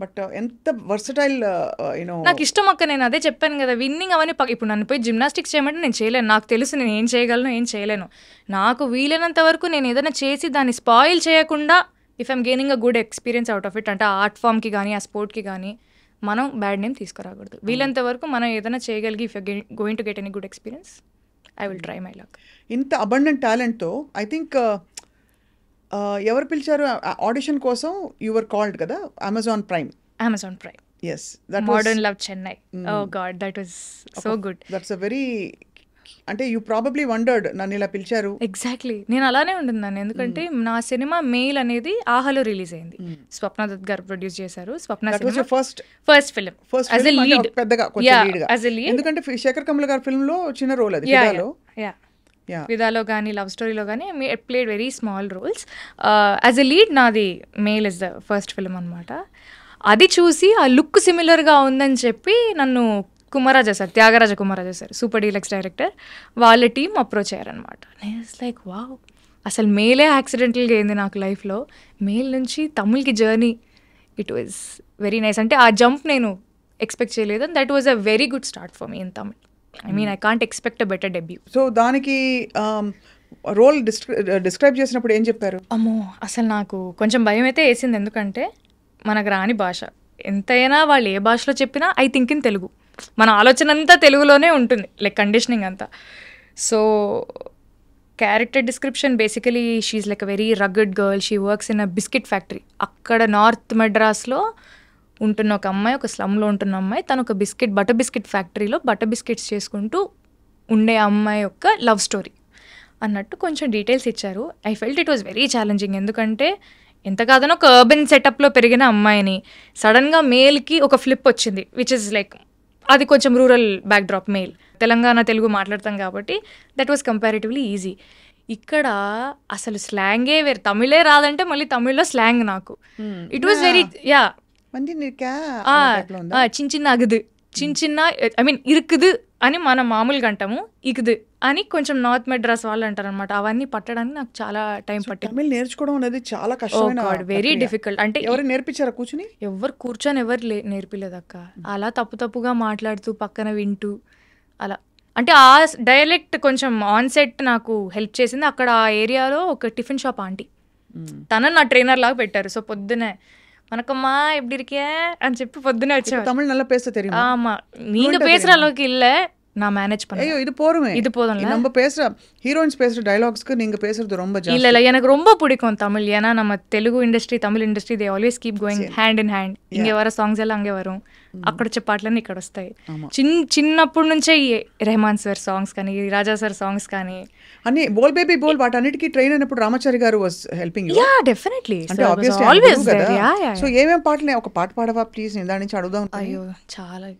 But ఎంత versatile నాకు ఇష్టం అక్క, నేను అదే చెప్పాను కదా, విన్నింగ్ అవన్నీ ఇప్పుడు నన్ను పోయి జిమ్నాస్టిక్స్ చేయమంటే నేను చేయలేను. నాకు తెలుసు నేను ఏం చేయగలను ఏం చేయలేను. నాకు వీలైనంత వరకు నేను ఏదైనా చేసి దాన్ని స్పాయిల్ చేయకుండా if I'm gaining a good experience out of it, అంటే ఆ ఆర్ట్ ఫామ్కి కానీ ఆ స్పోర్ట్కి కానీ మనం బ్యాడ్ నేమ్ తీసుకురాకూడదు. వీలైనంత వరకు మనం ఏదైనా చేయగలిగి if you going to get any good experience I will try my luck. ఇంత అబండెంట్ టాలెంట్తో ఐ థింక్ ఎవరు పిలిచారు ఆడిషన్ కోసం? యువర్ కాల్డ్ కదా, Amazon Prime. Yes, Modern Love Chennai. Oh God, that was so good. That's a very, అంటే you probably wondered నన్ను ఇలా పిలిచారు. ఎగ్జాక్ట్లీ, నేను అలానే ఉంటున్నాను. ఎందుకంటే నా సినిమా మెయిల్ అనేది ఆహాలో రిలీజ్ అయింది. స్వప్న దత్ గారు ప్రొడ్యూస్ చేశారు. Swapna first film as a lead, పెద్దగా కొంచెం లీడ్ గా. ఎందుకంటే శేఖర్ కమల్ గారి ఫిల్మ్ లో చిన్న రోల్ అది, విదాలో కానీ లవ్ స్టోరీలో కానీ played very small roles. As a lead నాది Mail is the first film అనమాట. అది చూసి ఆ లుక్ సిమిలర్గా ఉందని చెప్పి నన్ను Kumararaja sir, Thiagaraja Kumararaja sir, super deluxe director, వాళ్ళ టీం అప్రోచ్ అయ్యారనమాట. నేను లైక్ వావ్, అసలు మెయిలే యాక్సిడెంటల్గా అయింది నాకు లైఫ్లో. మెయిల్ నుంచి తమిళ్కి journey, it was very nice. అంటే ఆ జంప్ నేను ఎక్స్పెక్ట్ చేయలేదు. And that was a very good start for me in Tamil. I mean I can't expect a better debut. So దానికి రోల్ డిస్క్రైబ్ చేసినప్పుడు ఏం చెప్పారు? అమ్మో, అసలు నాకు కొంచెం భయం అయితే వేసింది. ఎందుకంటే మనకు రాని భాష, ఎంతైనా వాళ్ళు ఏ భాషలో చెప్పినా ఐ థింక్ ఇన్ తెలుగు, మన ఆలోచన అంతా తెలుగులోనే ఉంటుంది, లైక్ కండిషనింగ్ అంతా. So character description basically she like a very rugged girl. She works in a biscuit factory. అక్కడ నార్త్ మెడ్రాస్లో ఉంటున్న ఒక అమ్మాయి, ఒక స్లమ్లో ఉంటున్న అమ్మాయి, తను ఒక బటర్ బిస్కెట్ ఫ్యాక్టరీలో బటర్ బిస్కెట్స్ చేసుకుంటూ ఉండే అమ్మాయి యొక్క లవ్ స్టోరీ అన్నట్టు కొంచెం డీటెయిల్స్ ఇచ్చారు. I felt it was very challenging. ఎందుకంటే ఎంత కాదనో ఒక అర్బన్ సెటప్లో పెరిగిన అమ్మాయిని సడన్గా మేల్కి ఒక ఫ్లిప్ వచ్చింది, విచ్ ఇస్ లైక్ అది కొంచెం rural backdrop. Mail Telangana Telugu మాట్లాడతాం కాబట్టి దట్ వాజ్ కంపారిటివ్లీ ఈజీ. ఇక్కడ అసలు స్లాంగే వేరు, తమిళే రాదంటే మళ్ళీ తమిళ్లో స్లాంగ్ నాకు. ఇట్ వాజ్ వెరీ చిన్న చిన్న అగుదు, చిన్న చిన్న ఐ మీన్ ఇరుకుదు అని మనం మామూలుగా అంటాము, ఇకుదు అని కొంచెం నార్త్ మెడ్రాస్ వాళ్ళు అంటారు అనమాట. అవన్నీ పట్టడానికి నాకు చాలా టైం పట్టింది. తమిళ్ నేర్చుకోవడం అనేది చాలా కష్టమైన, వెరీ డిఫికల్ట్. అంటే ఎవరు నేర్పించారా కూర్చుని? ఎవరు నేర్పిలేదు అక్క. అలా తప్పుగా మాట్లాడుతూ పక్కన వింటూ అలా. అంటే ఆ డైలెక్ట్ కొంచెం ఆన్సెట్ నాకు హెల్ప్ చేసింది. అక్కడ ఆ ఏరియాలో ఒక టిఫిన్ షాప్ ఆంటీ, తనని నా ట్రైనర్ లాగా పెట్టారు. సో పొద్దునే வணக்கம்மா எப்படி இருக்கே అని చెప్పి పొద్దునే వచ్చారు. தமிழ் நல்லா பேச தெரியுமா? ஆமா, நீங்க பேசுற அளவுக்கு இல்ல, நான் மேனேஜ் பண்ணேன். ஐயோ இது போறமே, இது போதும்ல. நம்ம பேசுற ஹீரோயின்ஸ் பேசுற டயலாக்ஸ்க்கு நீங்க பேசுறது ரொம்ப ஜாஸ்தி. இல்ல எனக்கு ரொம்ப பிடிக்கும் தமிழ். ஏன்னா நம்ம Telugu industry, Tamil industry they always keep going hand in hand. ఇంగే వర సాంగ్స్ ఎలా అంగే వరం, అక్కడ వచ్చే పాటలన్నీ ఇక్కడ వస్తాయి. చిన్నప్పటి నుంచే రెహమాన్ సార్ సాంగ్స్ కానీ, రాజా సార్ సాంగ్స్ కానీ అన్ని బోల్ బేబీ బోల్ వాటన్నిటికీ ట్రైన్ అయినప్పుడు రామచారి గారు was helping you. Yeah definitely, అంటే ఆబ్వియస్లీ ఆల్వేస్ దేర్. సో ఏమేం పాటలు, ఒక పాట పాడవా ప్లీజ్? నేను దాని నుంచి అడుగుదాం. అయ్యో చాలా.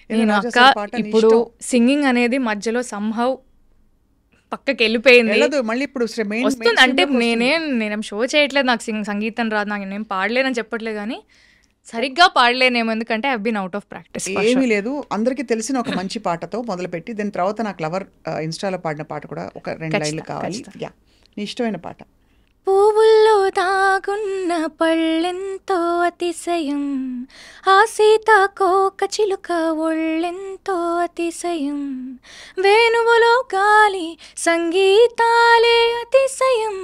నేను అక్క ఇప్పుడు సింగింగ్ అనేది మధ్యలో సంహౌ పక్కకి వెళ్ళిపోయింది. మళ్ళీ ఇప్పుడు వస్తుంది. అంటే నేనేం షో చేయట్లేదు, నాకు సంగీతం రాదు, నాకు నేనేం పాడలేనని చెప్పట్లేదు, కానీ సరిగ్గా పాడలేనేమో, ఎందుకంటే I have been out of practice. ఏమీ లేదు, అందరికీ తెలిసిన ఒక మంచి పాటతో మొదలుపెట్టి దాని తర్వాత నాకు లవర్ ఇన్స్టాలో పాడిన పాట కూడా ఒక 2 లైన్లు కావాలి. యా, నీ ఇష్టమైన పాట. పువ్వుల్లో దాగున్న పళ్ళెంతో అతిశయం, ఆ సీతాకోక చిలుక ఒళ్ళెంతో అతిశయం, వేణువులో గాలి సంగీతాలే అతిశయం,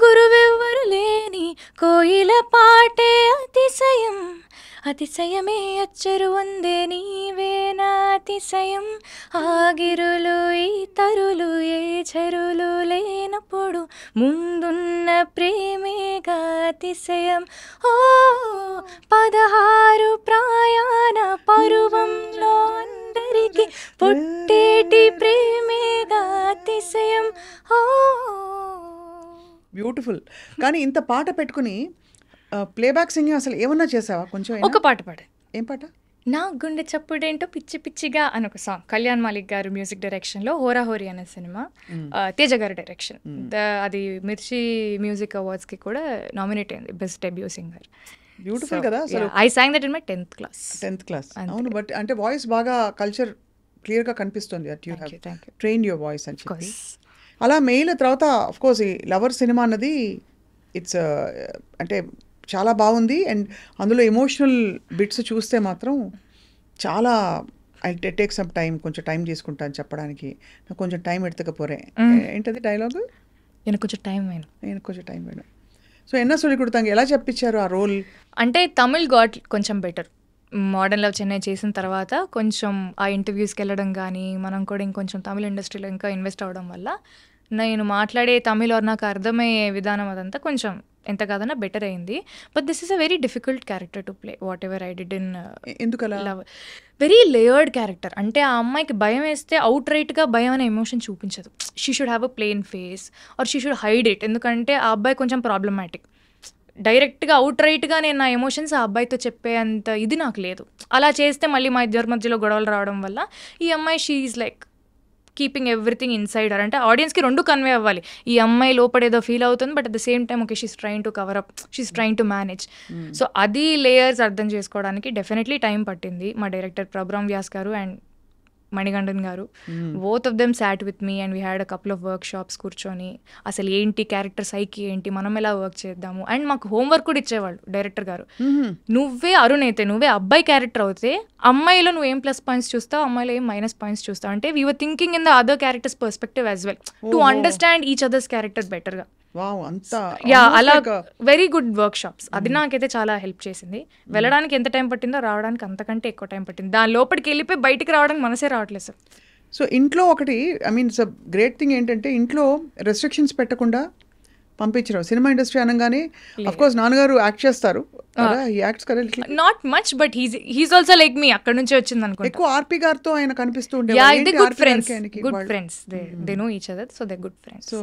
గురువెవ్వరు లేని కోయిల పాటే అతిశయం, అతిశయమే అచ్చరు వందే నీవేనా అతిశయం, ఆగిరులు ఈ తరులు ఏ చెరులు లేనప్పుడు ముందున్న ప్రేమేగా అతిశయం, ఓ 16 ప్రయాణ పరువంలో అందరికి పుట్టేటి ప్రేమేగా అతిశయం. ఓ బ్యూటిఫుల్. కానీ ఇంత పాట పెట్టుకుని ప్లేబ్యాక్ సింగింగ్ అసలు ఏమన్నా చేసావా? కొంచెం ఒక పాట పాడే. ఏం పాట? నా గుండె చప్పుడేంటో పిచ్చి పిచ్చిగా అని ఒక సాంగ్, కళ్యాణ్ మాలిక్ గారు మ్యూజిక్ డైరెక్షన్లో, హోరా హోరీ అనే సినిమా, తేజ గారి డైరెక్షన్. అది మిర్చి మ్యూజిక్ అవార్డ్స్కి కూడా నామినేట్ అయింది బెస్ట్ డెబ్యూ సింగర్. బ్యూటిఫుల్ కదా అసలు. I song that in my 10th class. అవును, బట్ అంటే వాయిస్ బాగా కల్చర్ క్లియర్గా కనిపిస్తుంది. That you have train your voice అని చెప్పి. అలా మెయిల్ తర్వాత ఆఫ్ కోర్స్ ఈ లవర్ సినిమా అన్నది ఇట్స్ అంటే చాలా బాగుంది. అండ్ అందులో ఎమోషనల్ బిట్స్ చూస్తే మాత్రం చాలా ఐ టేక్ సమ్ టైం, కొంచెం టైం తీసుకుంటాను చెప్పడానికి, నాకు కొంచెం టైం ఎడతకపోరే. ఏంటది డైలాగ్? నేను కొంచెం టైం వేను. నేను కొంచెం టైం వేయడం. సో ఎన్న சொல்லி கொடுத்தாங்க, ఎలా చెప్పించారు ఆ రోల్? అంటే తమిళ్ గాట్ కొంచెం బెటర్. మోడర్న్ లవ్ చెన్నై చేసిన తర్వాత కొంచెం ఆ ఇంటర్వ్యూస్కి వెళ్ళడం కానీ, మనం కూడా ఇంకొంచెం తమిళ ఇండస్ట్రీలో ఇంకా ఇన్వెస్ట్ అవ్వడం వల్ల నేను మాట్లాడే తమిళ్ నాకు అర్థమయ్యే విధానం అదంతా కొంచెం ఎంత కాదన్నా బెటర్ అయింది. But this is a very difficult character to play, what ever I did in love. Very layered character. అంటే ఆ అమ్మాయికి భయం వేస్తే అవుట్ రైట్గా భయం అనే ఎమోషన్ చూపించదు. She should have a plain face or she should hide it. ఎందుకంటే ఆ అబ్బాయి కొంచెం ప్రాబ్లమాటిక్. డైరెక్ట్గా అవుట్ రైట్గా నేను నా ఎమోషన్స్ ఆ అబ్బాయితో చెప్పే అంత ఇది నాకు లేదు. అలా చేస్తే మళ్ళీ మా ఇద్దరి మధ్యలో గొడవలు రావడం వల్ల ఈ అమ్మాయి she is like keeping everything inside her. అంటే ఆడియన్స్కి రెండు కన్వే అవ్వాలి, ఈ అమ్మాయి లోపడేదో ఫీల్ అవుతుంది, but at the same time okay she's trying to cover up, she's trying to manage. So అది లేయర్స్ అర్థం చేసుకోవడానికి డెఫినెట్లీ టైం పట్టింది. మా డైరెక్టర్ ప్రభ్రామ్ వ్యాస్ గారు అండ్ మణిగండన్ గారు, both of them sat with me and we had a couple of work shops కూర్చొని అసలు ఏంటి క్యారెక్టర్ సైకి ఏంటి, మనం ఎలా వర్క్ చేద్దాము. అండ్ మాకు హోంవర్క్ కూడా ఇచ్చేవాళ్ళు డైరెక్టర్ గారు. నువ్వే అరుణ్ అయితే, నువ్వే అబ్బాయి క్యారెక్టర్ అవుతే అమ్మాయిలో నువ్వు ఏం ప్లస్ పాయింట్స్ చూస్తావు, అమ్మాయిలో ఏం మైనస్ పాయింట్స్ చూస్తావు. అంటే we were thinking in the other characters perspective as well to understand each others character బెటర్గా. అలా వెరీ గుడ్ వర్క్ షాప్స్. అది నాకైతే చాలా హెల్ప్ చేసింది. వెళ్ళడానికి ఎంత టైం పట్టిందో రావడానికి అంతకంటే ఎక్కువ టైం పట్టింది. దాని లోపలికి వెళ్ళిపోయి బయటికి రావడానికి మనసే రావట్లేదు సార్. సో ఇంట్లో ఒకటి ఐ మీన్ గ్రేట్ థింగ్ ఏంటంటే ఇంట్లో రెస్ట్రిక్షన్స్ పెట్టకుండా పంపించడం. సినిమా ఇండస్ట్రీ అనగానే అఫ్ కోర్స్ నాన్నగారు యాక్ట్ చేస్తారు, not much but he's also like me, అక్కడ నుంచే వచ్చింది అనుకో. ఎక్కువ ఆర్పి గారితో ఆయన కనిపిస్తూ ఉండేవారు. Good friends, they know each other, so they good friends. So